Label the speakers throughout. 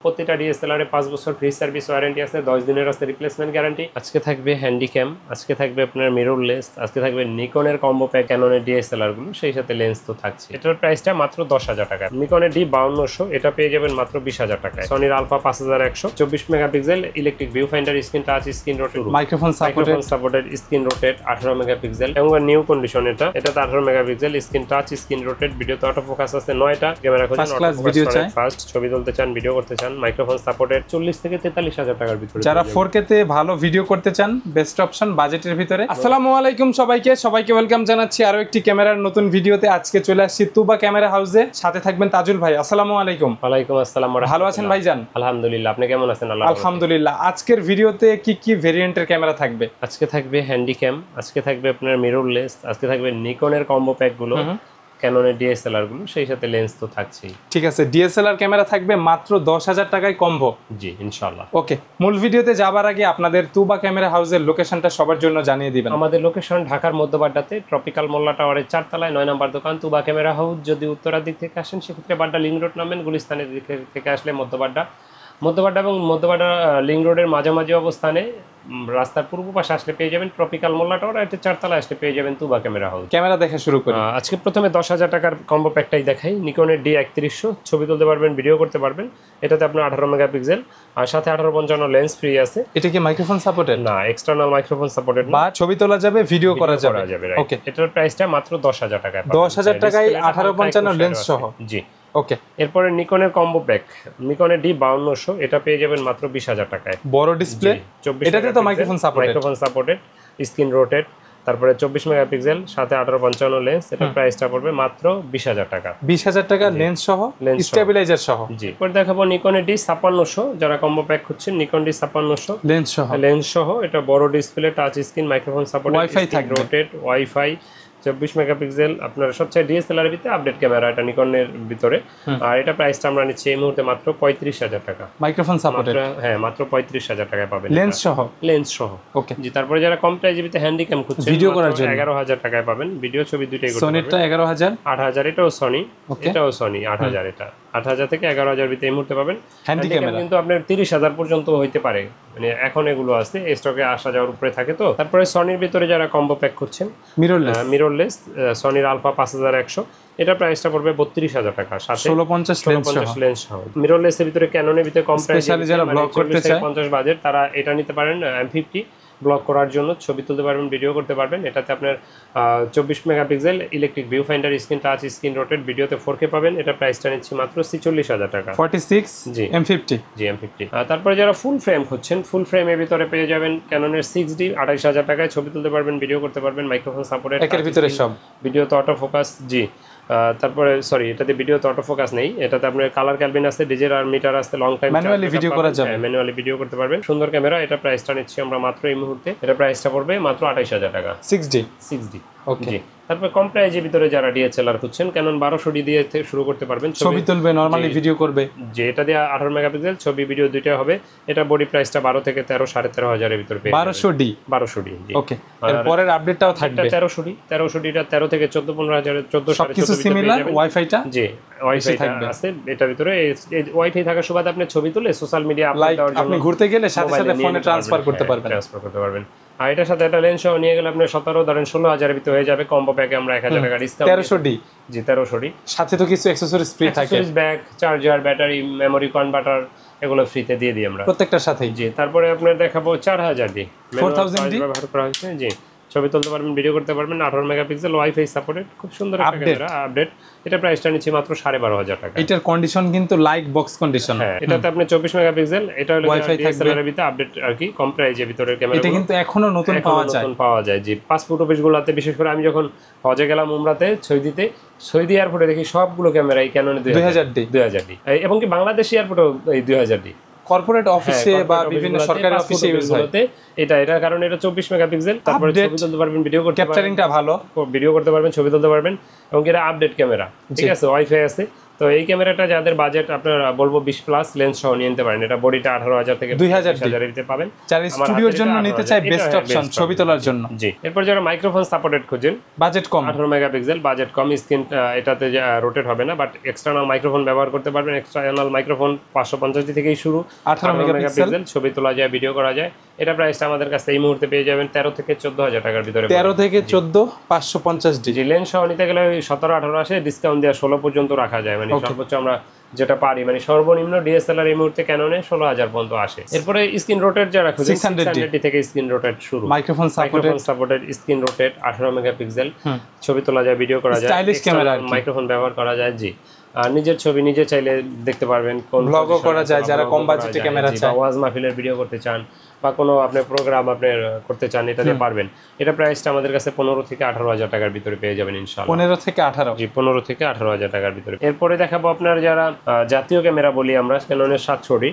Speaker 1: প্রতিটা ডিএসএলআর 5 বছর free service warranty আছে, 10 দিনের আছে রিপ্লেসমেন্ট গ্যারান্টি। আজকে থাকবে হ্যান্ডিক্যাম, আজকে থাকবে আপনার মিররলেস, আজকে থাকবে নিকনের কম্বো প্যাক, ক্যাননের ডিএসএলআর গুলো, সেই সাথে লেন্স তো থাকছে। এটার প্রাইসটা মাত্র 10,000 টাকা। নিকনের D5200 এটা পেয়ে যাবেন মাত্র 20,000 টাকায়। সনির alpha 5100 24 megapixel electric view finder, screen touch, screen rotate,
Speaker 2: microphone supported,
Speaker 1: screen rotate 18 megapixel এবং নিউ কন্ডিশন এটাতে 18 megapixel screen touch, screen rotate, ভিডিওতে অটো ফোকাস আছে 9টা, ক্যামেরা খুঁজেন
Speaker 2: ভিডিও চাই,
Speaker 1: ফাস্ট ছবি তুলতে চান, ভিডিও করতে চান, মাইক্রোফোন সাপোর্ট 40 থেকে 43,000 টাকার ভিতরে।
Speaker 2: যারা 4K তে ভালো ভিডিও করতে চান, বেস্ট অপশন বাজেটের ভিতরে। আসসালামু আলাইকুম সবাইকে ওয়েলকাম জানাচ্ছি আরো একটি ক্যামেরার নতুন ভিডিওতে। আজকে চলে আসছি তুবা ক্যামেরা হাউসে, সাথে থাকবেন তাজুল ভাই। আসসালামু আলাইকুম।
Speaker 1: ওয়ালাইকুম আসসালাম।
Speaker 2: ভালো আছেন ভাইজান?
Speaker 1: আলহামদুলিল্লাহ, আপনি কেমন আছেন?
Speaker 2: আলহামদুলিল্লাহ। আজকের ভিডিওতে কি ভেরিয়েন্টের ক্যামেরা থাকবে?
Speaker 1: আজকে থাকবে হ্যান্ডিক্যাম, আজকে থাকবে আপনার মিররলেস, আজকে থাকবে নিকনের কম্বো প্যাক গুলো, ক্যাননের ডিএসএলআর গুলো, সেই সাথে লেন্স তো থাকছেই।
Speaker 2: ঠিক আছে, ডিএসএলআর ক্যামেরা থাকবে মাত্র 10,000 টাকায় কম্বো।
Speaker 1: জি ইনশাআল্লাহ।
Speaker 2: ওকে, মূল ভিডিওতে যাবার আগে আপনাদের তুবা ক্যামেরা হাউসের লোকেশনটা সবার জন্য জানিয়ে দিবেন।
Speaker 1: আমাদের লোকেশন ঢাকার মধ্যবাড্ডাতে ট্রপিক্যাল মোল্লা টাওয়ারের 4 তলায় 9 নম্বর দোকান তুবা ক্যামেরা হাউস। যদি উত্তরার দিক থেকে আসেন সেক্ষেত্রে বাড্ডা লিং রোড নামেন, গুলিস্তানের দিক থেকে আসলে মধ্যবাড্ডা এবং মধ্যবাড্ডা লিং রোডের মাঝামাঝি অবস্থানে রাস্তার পূর্ব পাশে আসলে পেয়ে যাবেন ট্রপিক্যাল মোল্লা টাওয়ার, আর 4 তলায় আসলে পেয়ে যাবেন তুবা ক্যামেরা হাউস।
Speaker 2: ক্যামেরা দেখা শুরু করি।
Speaker 1: আজকে প্রথমে 10,000 টাকার কম্বো প্যাকটাই দেখাই। নিকনের D3100 ছবি তুলতে পারবেন, ভিডিও করতে পারবেন। এটাতে আপনার 18 মেগাপিক্সেল আর সাথে 1855 লেন্স ফ্রি আছে।
Speaker 2: এটা কি মাইক্রোফোন সাপোর্টেড?
Speaker 1: না, এক্সটার্নাল মাইক্রোফোন সাপোর্টেড না,
Speaker 2: ছবি তোলা যাবে, ভিডিও করা যাবে।
Speaker 1: ওকে, এটার প্রাইসটা মাত্র 10,000 টাকা।
Speaker 2: 10,000 টাকায় 1855 লেন্স সহ।
Speaker 1: জি
Speaker 2: ওকে।
Speaker 1: এরপরে নিকনের কম্বো প্যাক, নিকনের D5200 এটা পেয়ে যাবেন মাত্র 20,000 টাকায়।
Speaker 2: বড় ডিসপ্লে, এটাতে তো মাইক্রোফোন
Speaker 1: সাপোর্টেড, স্ক্রিন রোটেট, তারপরে 24 মেগাপিক্সেল সাথে 1855 লেন্স। এটা প্রাইসটা পড়বে মাত্র 20,000 টাকা।
Speaker 2: 20,000 টাকা লেন্স সহ, স্টেবিলাইজার সহ।
Speaker 1: জি, পরে দেখাবো নিকনের D5600, যারা কম্বো প্যাক খুঁজছেন নিকন D5600 লেন্স সহ। এটা বড় display, touch screen, microphone support,
Speaker 2: wifi থাকবে,
Speaker 1: রোটেট, ওয়াইফাই, 24 মেগাপিক্সেল আপনার সবচেয়ে ডিএসএলআর এর ভিতরে আপডেট ক্যামেরা, এটা নিকনের ভিতরে। আর এটা প্রাইসটা আমরা নিচ্ছি এই মুহূর্তে মাত্র 35,000 টাকা।
Speaker 2: মাইক্রোফোন সাপোর্টেড,
Speaker 1: হ্যাঁ মাত্র 35,000 টাকায় পাবেন
Speaker 2: লেন্স সহ।
Speaker 1: ওকে জি। তারপরে যারা কম প্রাইজে ভিতরে হ্যান্ডিক্যাম খুঁজছেন ভিডিও করার জন্য 11,000 টাকায় পাবেন, ভিডিও ছবি দুইটাই করতে পারবেন।
Speaker 2: সনিটা 11,000,
Speaker 1: 8,000, এটাও সনি, এটাও সনি 8,000, এটা 8,000 থেকে 11,000 ভিতরে এই মুহূর্তে পাবেন। হ্যান্ডিক্যাম কিন্তু আপনার 30,000 পর্যন্ত হইতে পারে, মানে এখন এগুলো আছে স্টকে আসা যাওয়ার উপরে থাকে তো। তারপরে সনির ভিতরে যারা কম্বো প্যাক করছেন মিররলেস, সনির আলফা 5100, এটা প্রাইসটা পড়বে 32,000 টাকা, সাথে
Speaker 2: 1650
Speaker 1: লেন্স সহ। মিররলেসের ভিতরে ক্যাননের ভিতরে কম প্রাইস,
Speaker 2: যারা ব্লগ করতে চায়
Speaker 1: 50 বাজেট, তারা এটা নিতে পারেন। M50 ব্লগ করার জন্য ছবি তুলতে পারবেন, ভিডিও করতে পারবেন। এটাতে আপনার 24 megapixel electric view finder, screen touch, screen rotate, ভিডিওতে 4K পাবেন। এটা প্রাইসটা নিচ্ছি মাত্র 46,000 টাকা।
Speaker 2: 46
Speaker 1: জি
Speaker 2: M50।
Speaker 1: জি M50। তারপরে যারা ফুল ফ্রেম খুঁজছেন, ফুল ফ্রেমের ভিতরে পেয়ে যাবেন ক্যাননের 6D 28,000 টাকায়, ছবি তুলতে পারবেন, ভিডিও করতে পারবেন, মাইক্রোফোন সাপোর্টেড,
Speaker 2: এর ভিতরে সব,
Speaker 1: ভিডিওতে অটো ফোকাস। জি তারপরে সরি, এটাতে ভিডিওতে অটো ফোকাস নেই, এটাতে আপনার কালার ক্যালভিন আছে, ডিজিটাল মিটার আছে, লং টাইম
Speaker 2: ম্যানুয়ালি ভিডিও করা যাবে,
Speaker 1: ম্যানুয়ালি ভিডিও করতে পারবেন। সুন্দর ক্যামেরা, এটা প্রাইসটা নিচ্ছি আমরা মাত্র এই মুহূর্তে, এটা প্রাইসটা পড়বে মাত্র 28,000 টাকা।
Speaker 2: 6D।
Speaker 1: ওকে। তারপর কম প্রাইজের ভিতরে যারা ডিএসএলআর খুঁজছেন, ক্যানন 1200D দিয়ে শুরু করতে পারবেন,
Speaker 2: ছবি তুলবে, নরমালি ভিডিও করবে।
Speaker 1: যে এটা দিয়ে 18 মেগাপিক্সেল ছবি ভিডিও দুইটা হবে। এটা বডি প্রাইসটা 12 থেকে 13 13,500 এর ভিতর পেয়ে
Speaker 2: 1200D। ওকে, এর পরের আপডেটটাও থাকবে
Speaker 1: 1300D, এটা 13 থেকে 14 15,000 14
Speaker 2: সবকিছু সিমিলার। ওয়াইফাইটা
Speaker 1: জি ওয়াইফাই আছে এটার ভিতরে। এই ওয়াইফাই থাকার সুবাদে আপনি ছবি তুলে সোশ্যাল মিডিয়া আপলোড দেওয়ার জন্য,
Speaker 2: আপনি ঘুরতে গেলে সাথে সাথে ফোনে ট্রান্সফার করতে পারবেন।
Speaker 1: আর এটার সাথে একটা লেন্স সহ নিয়ে গেলে আপনি 17 ধরেন 16,000 এর ভিতর হয়ে যাবে। কম্বো প্যাকে আমরা 1,000 টাকা ডিসকাউন্ট।
Speaker 2: 1300D।
Speaker 1: জি 1300D,
Speaker 2: সাথে তো কিছু অ্যাকসেসরিজ ফ্রি থাকে,
Speaker 1: bag, charger, battery, memory converter, এগুলো ফ্রিতে দিয়ে দিই আমরা
Speaker 2: প্রত্যেকটার সাথেই।
Speaker 1: জি তারপরে আপনার দেখাবো 4000D
Speaker 2: 4000D
Speaker 1: ব্যবহার করা হয়েছে। জি ছবি তুলতে পারবেন, ভিডিও করতে পারবেন, 18 মেগাপিক্সেল, ওয়াইফাই সাপোর্টেড, খুব সুন্দর একটা ক্যামেরা, আপডেট। এটা প্রাইসটা নিচ্ছি মাত্র 12,500 টাকা।
Speaker 2: এটার কন্ডিশন কিন্তু লাইক বক্স কন্ডিশন।
Speaker 1: হ্যাঁ, এটাতে আপনি 24 মেগাপিক্সেল, এটা হলো
Speaker 2: ওয়াইফাই থাকবে
Speaker 1: এর ভিতরে আপডেট আর কি, কম প্রাইজের ভিতরে ক্যামেরা।
Speaker 2: এটা কিন্তু এখনো নতুন
Speaker 1: পাওয়া যায়। জি পাসপোর্ট অফিসগুলোতে, বিশেষ করে আমি যখন হজে গেলাম উমরাতে, সৌদি এয়ারপোর্টে দেখি সবগুলো ক্যামেরা এই ক্যানন 2000D, এবং কি বাংলাদেশ এয়ারপোর্টও এই 2000D,
Speaker 2: কর্পোরেট অফিসে বা বিভিন্ন সরকারি অফিসে ইউজ হয়
Speaker 1: এটা কারণ এটা 24 মেগাপিক্সেল। তারপরে ছবি তুলতে পারবেন, ভিডিও করতে পারবেন,
Speaker 2: ক্যাপচারিংটা ভালো,
Speaker 1: ভিডিও করতে পারবেন, ছবি তুলতে পারবেন, এবং এটা আপডেট ক্যামেরা। ঠিক আছে, ওয়াইফাই আছে। তো এই ক্যামেরাটা যাদের বাজেট আপনার বলবো 20+ লেন্স সহ নিয়ে নিতে পারেন। এটা বডিটা 18,000 থেকে
Speaker 2: 2000
Speaker 1: এর ভিতরে পাবেন।
Speaker 2: যারা স্টুডিওর জন্য নিতে চায় বেস্ট অপশন ছবি তোলার জন্য।
Speaker 1: জি, এরপর যারা মাইক্রোফোন সাপোর্টেড খুঁজেন,
Speaker 2: বাজেট কম,
Speaker 1: 18 মেগাপিক্সেল, বাজেট কম, স্ক্রিন এটাতে রোটেট হবে না, বাট এক্সটার্নাল মাইক্রোফোন ব্যবহার করতে পারবেন। এক্সটার্নাল মাইক্রোফোন 550 থেকেই শুরু,
Speaker 2: 18 মেগাপিক্সেল,
Speaker 1: ছবি তোলা যায়, ভিডিও করা যায়। এটা প্রাইসটা আমাদের কাছে এই মুহূর্তে পেয়ে যাবেন 13 থেকে 14,000 টাকার ভিতরে।
Speaker 2: 13 থেকে 14, 550
Speaker 1: জি, লেন্স সহ নিতে গেলে 17-18 আসে, ডিসকাউন্ট দেওয়া 16 পর্যন্ত রাখা যায়, মানে সর্বোচ্চ আমরা যেটা পারি, মানে সর্বনিম্ন ডিএসএলআর এই মুহূর্তে ক্যাননে 16,000 পর্যন্ত আসে। এরপরে স্ক্রিন রোটেট যারা খুঁজে 600 থেকে স্ক্রিন রোটেট শুরু,
Speaker 2: microphone supported
Speaker 1: screen rotate, 18 megapixel, ছবি তোলা যায়, ভিডিও করা যায়,
Speaker 2: স্টাইলিশ ক্যামেরা,
Speaker 1: মাইক্রোফোন ব্যবহার করা যায়। জি, আর নিজের ছবি নিজে চাইলে দেখতে পারবেন, কোন
Speaker 2: ব্লগও করা যায় যারা কম বাজেটে ক্যামেরা চায়,
Speaker 1: ওয়াজ মাহফিলের ভিডিও করতে চান বা কোনো আপনার প্রোগ্রাম আপনার করতে চান, এটা দিয়ে পারবেন। এটা প্রাইসটা আমাদের কাছে 15 থেকে 18,000 টাকার ভিতরে পেয়ে যাবেন ইনশাআল্লাহ।
Speaker 2: 15 থেকে 18,
Speaker 1: জি, 15 থেকে 18,000 টাকার ভিতরে। এরপরে দেখাবো আপনার যারা জাতীয় ক্যামেরা বলি আমরা, ক্যাননের 700D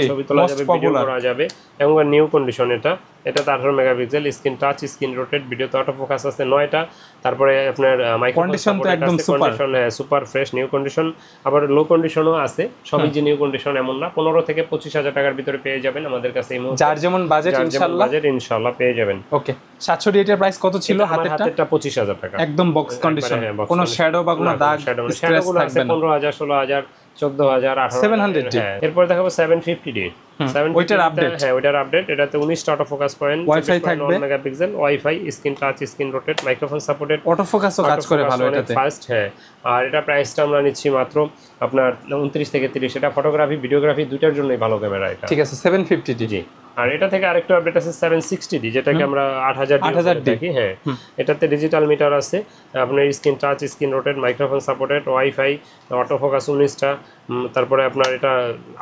Speaker 1: ছবি তোলা যাবে, ভিডিও করা যাবে, এবং নিউ কন্ডিশন। এটাতে 18 megapixel, screen touch, screen rotate, ভিডিওতে অটো ফোকাস আছে 9টা। তারপরে আপনার
Speaker 2: কন্ডিশন তো একদম
Speaker 1: সুপার ফ্রেশ, নিউ কন্ডিশন, আবার লো কন্ডিশনও আছে, সবই যে নিউ কন্ডিশন এমন না। 15 থেকে 25,000 টাকার ভিতরে পেয়ে যাবেন আমাদের কাছে এই মুহূর্তে,
Speaker 2: যার যেমন বাজেট
Speaker 1: ইনশাআল্লাহ পেয়ে যাবেন।
Speaker 2: ওকে, 700D এর প্রাইস কত ছিল?
Speaker 1: হাতেরটা 25,000 টাকা,
Speaker 2: একদম বক্স কন্ডিশন, কোনো শ্যাডো বা কোনো দাগ স্ক্র্যাচ থাকবে না।
Speaker 1: 15,000, 16,000, 14,000, 18,000। এরপর দেখাবো 750D, ওইটার আপডেট। হ্যাঁ, ওইটার আপডেট। এটাতে 19টা অটো ফোকাস পয়েন্ট,
Speaker 2: ওয়াইফাই থাকবে,
Speaker 1: megapixel wifi, screen touch, screen rotate, microphone supported,
Speaker 2: auto ফোকাসও কাজ করে ভালো এটাতে,
Speaker 1: ফাস্ট। হ্যাঁ, আর এটা প্রাইসটা আমরা নিচ্ছি মাত্র আপনার 29 থেকে 30। এটা ফটোগ্রাফি, ভিডিওগ্রাফি দুইটার জন্যই ভালো ক্যামেরা এটা।
Speaker 2: ঠিক আছে, 750D।
Speaker 1: জি, আর এটা থেকে আরেকটা আপডেট আছে 760D, যেটাকে আমরা 8000 দেখি। হ্যাঁ, এটাতে ডিজিটাল মিটার আছে, আপনার screen touch, screen rotate, microphone supported, wifi, auto focus 19টা। তারপরে আপনার এটা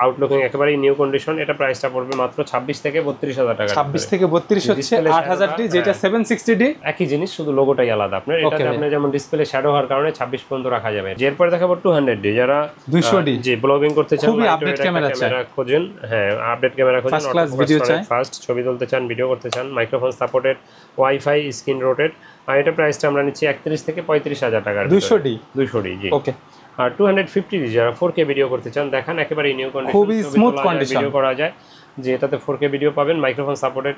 Speaker 1: আউটলুকিং একেবারেই নিউ কন্ডিশন। এটা প্রাইসটা পড়বে মাত্র 26 থেকে 32,000 টাকা।
Speaker 2: 26 থেকে 32 হচ্ছে 8000D, যেটা 760D
Speaker 1: একই জিনিস, শুধু লোগোটাই আলাদা। আপনার এটাতে আপনি যেমন ডিসপ্লে শ্যাডো হওয়ার কারণে 26 পর্যন্ত রাখা যাবে। এরপর দেখাবো 200D, যারা
Speaker 2: 200D
Speaker 1: জি ব্লগিং করতে চান,
Speaker 2: খুবই আপডেট ক্যামেরা
Speaker 1: খোঁজেন। হ্যাঁ, আপডেট ক্যামেরা খোঁজেন,
Speaker 2: ফার্স্ট ক্লাস ভিডিও চাই,
Speaker 1: ফাস্ট ছবি তুলতে চান, ভিডিও করতে চান, microphone supported, wifi, screen rotate. আর এটা প্রাইসটা আমরা নিচ্ছি 31 থেকে 35,000 টাকার। 200D জি।
Speaker 2: ওকে,
Speaker 1: আর 250D যারা 4K ভিডিও করতে চান, দেখান একেবারে নিউ কন্ডিশন,
Speaker 2: খুবই স্মুথ কন্ডিশন,
Speaker 1: ভিডিও করা যায়। যে এটাতে 4K ভিডিও পাবেন, microphone supported,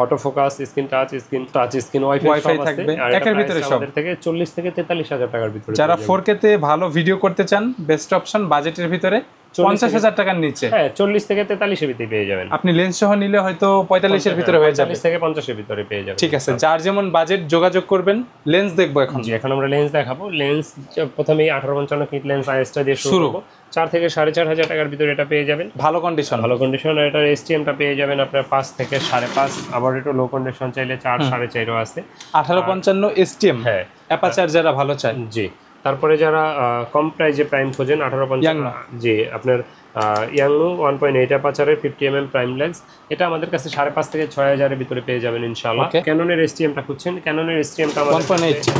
Speaker 1: auto focus, screen touch, screen wifi থাকবে,
Speaker 2: একের ভিতরে সব।
Speaker 1: আমাদের থেকে 40 থেকে 43,000 টাকার ভিতরে।
Speaker 2: যারা 4K তে ভালো ভিডিও করতে চান, বেস্ট অপশন বাজেটের ভিতরে 50,000 টাকার নিচে।
Speaker 1: হ্যাঁ, 40 থেকে 43 এর ভিতরে পেয়ে যাবেন।
Speaker 2: আপনি লেন্স সহ নিলে হয়তো 45 এর ভিতরে হয়ে যাবে,
Speaker 1: 40 থেকে 50 এর ভিতরে পেয়ে যাবেন।
Speaker 2: ঠিক আছে, যার যেমন বাজেট যোগাযোগ করবেন। লেন্স দেখবো এখন।
Speaker 1: জি, এখন আমরা লেন্স দেখাবো। লেন্স প্রথমেই 1855 কিট লেন্স আইএসটা দিয়ে শুরু করব। 4 থেকে 4,500 টাকার ভিতরে এটা পেয়ে যাবেন,
Speaker 2: ভালো কন্ডিশন।
Speaker 1: আর এটার এসটিএমটা পেয়ে যাবেন আপনার 5 থেকে 5.5। আবার একটু লো কন্ডিশন চাইলে 4, 4.5 আছে।
Speaker 2: 1855 এসটিএম। হ্যাঁ, অ্যাপাচার যারা ভালো চায়।
Speaker 1: জি, তারপরে যারা কম প্রাইজে প্রাইম খোঁজেন, 1855। জি, আপনার ইয়াংনু 1.8 অ্যাপাচারের 50mm প্রাইম লেন্স। এটা আমাদের কাছে 5.5 থেকে 6,000 এর ভিতরে পেয়ে যাবেন ইনশাআল্লাহ। ক্যাননের এসটিএমটা খুঁজছেন, ক্যাননের এসটিএমটা আমাদের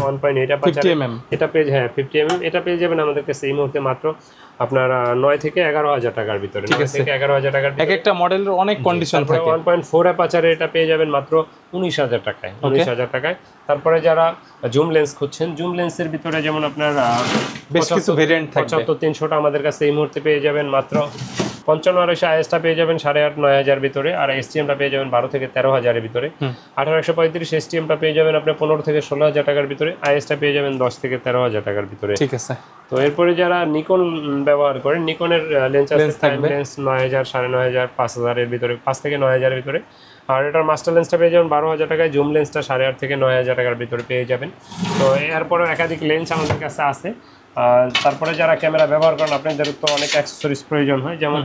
Speaker 1: 1.8 অ্যাপাচার, এটা পেজ 50mm। এটা পেয়ে যাবেন আমাদের কাছে এই মুহূর্তে মাত্র আপনার 9 থেকে 11,000 টাকার ভিতরে। 9 থেকে 11,000 টাকার ভিতরে।
Speaker 2: একটা মডেলের অনেক কন্ডিশন থাকে।
Speaker 1: 1.4 অ্যাপাচারে এটা পেয়ে যাবেন মাত্র 19,000 টাকায়, 19,000 টাকায়। তারপরে যারা জুম লেন্স খুঁজছেন, জুম লেন্সের ভিতরে যেমন আপনার
Speaker 2: বেশ কিছু ভেরিয়েন্ট থাকবে।
Speaker 1: 75-300টা আমাদের কাছে এই মুহূর্তে পেয়ে যাবেন মাত্র 55 আইএসটা পেয়ে যাবেন 8,500-9,000 ভিতরে, আর এসটিএমটা পেয়ে যাবেন 12 থেকে 13,000 এর ভিতরে। 1835 এসটিএমটা পেয়ে যাবেন আপনি 15 থেকে 16,000 টাকার ভিতরে, আইএসটা পেয়ে যাবেন 10 থেকে 13,000 টাকার ভিতরে।
Speaker 2: ঠিক আছে।
Speaker 1: তো এরপরে যারা নিকন ব্যবহার করেন, নিকনের লেন্স আছে, লেন্স 9,000, 9,500, 5,000 এর ভিতরে, 5 থেকে 9,000 এর ভিতরে। আর এটার মাস্টার লেন্সটা পেয়ে যাবেন 12,000 টাকায়, জুম লেন্সটা 8,500 থেকে 9,000 টাকার ভিতরে পেয়ে যাবেন। তো এরপরেও একাধিক লেন্স আমাদের কাছে আছে। তারপরে যারা ক্যামেরা ব্যবহার করেন, আপনাদের তো অনেক অ্যাক্সেসরিজ প্রয়োজন হয়, যেমন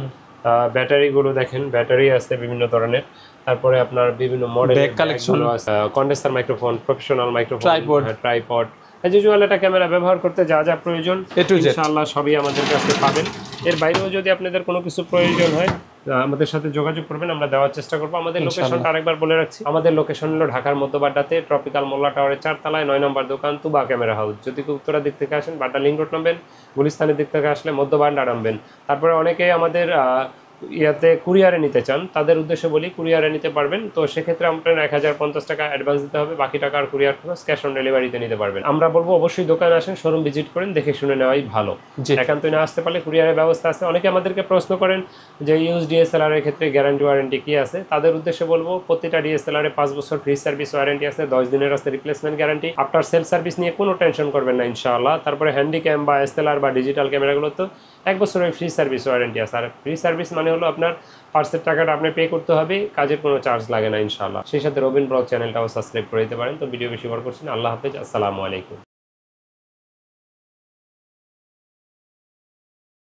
Speaker 1: ব্যাটারিগুলো দেখেন, ব্যাটারি আছে বিভিন্ন ধরনের। তারপরে আপনার বিভিন্ন মডেল কালেকশন আছে, condenser microphone, professional microphone, tripod, usual একটা ক্যামেরা ব্যবহার করতে যা যা প্রয়োজন ইনশাআল্লাহ সবই আমাদের কাছে পাবেন। এর বাইরেও যদি আপনাদের কোনো কিছু প্রয়োজন হয়, আমাদের সাথে যোগাযোগ করবেন, আমরা দেওয়ার চেষ্টা করবো। আমাদের লোকেশনটা আরেকবার বলে রাখছি, আমাদের লোকেশন হলো ঢাকার মধ্যবাড্ডাতে ট্রপিক্যাল মোল্লা টাওয়ারের 4 তলায় 9 নম্বর দোকান, তুবা ক্যামেরা হাউস। যদি উত্তরা দিক থেকে আসেন, বাড্ডা লিংক রোড নামবেন, গুলিস্তানের দিক থেকে আসলে মধ্যবাড্ডা নামবেন। তারপরে অনেকেই আমাদের ইয়াতে কুরিয়ারে নিতে চান তাদের উদ্দেশ্যে বলি কুরিয়ারে নিতে পারবেন। তো সেক্ষেত্রে আপনার 1050 টাকা অ্যাডভান্স দিতে হবে, বাকি টাকা আর কুরিয়ার খরচ ক্যাশ অন ডেলিভারিতে নিতে পারবেন। আমরা বলবো অবশ্যই দোকানে আসেন, শোরুম ভিজিট করেন, দেখে শুনে নেওয়াই ভালো।
Speaker 2: জি।
Speaker 1: একান্তই না আসতে পারলে কুরিয়ারের ব্যবস্থা আছে। অনেকে আমাদেরকে প্রশ্ন করেন যে ইউজ ডিএসএলআর এর ক্ষেত্রে গ্যারান্টি ওয়ারেন্টি কি আছে। তাদের উদ্দেশ্যে বলবো প্রতিটা ডিএসএলআর এ 5 বছর ফ্রি সার্ভিস ওয়ারেন্টি আছে, 10 দিনের আছে replacement guarantee. After sale service নিয়ে কোনো টেনশন করবেন না ইনশাআল্লাহ। তারপরে হ্যান্ডি ক্যাম বা এসএলআর বা ডিজিটাল ক্যামেরাগুলো তো 1 বছরের ফ্রি সার্ভিস ওয়ারেন্টি আছে। আর ফ্রি সার্ভিস মানে হলো আপনার পার্সের টাকাটা আপনি পে করতে হবে, কাজের কোনো চার্জ লাগে না ইনশাআল্লাহ। সেই সাথে রবিন ব্লগ চ্যানেলটাও সাবস্ক্রাইব করে দিতে পারেন। তো ভিডিও বেশি বড় করছি না, আল্লাহ হাফেজ, আসসালামু আলাইকুম।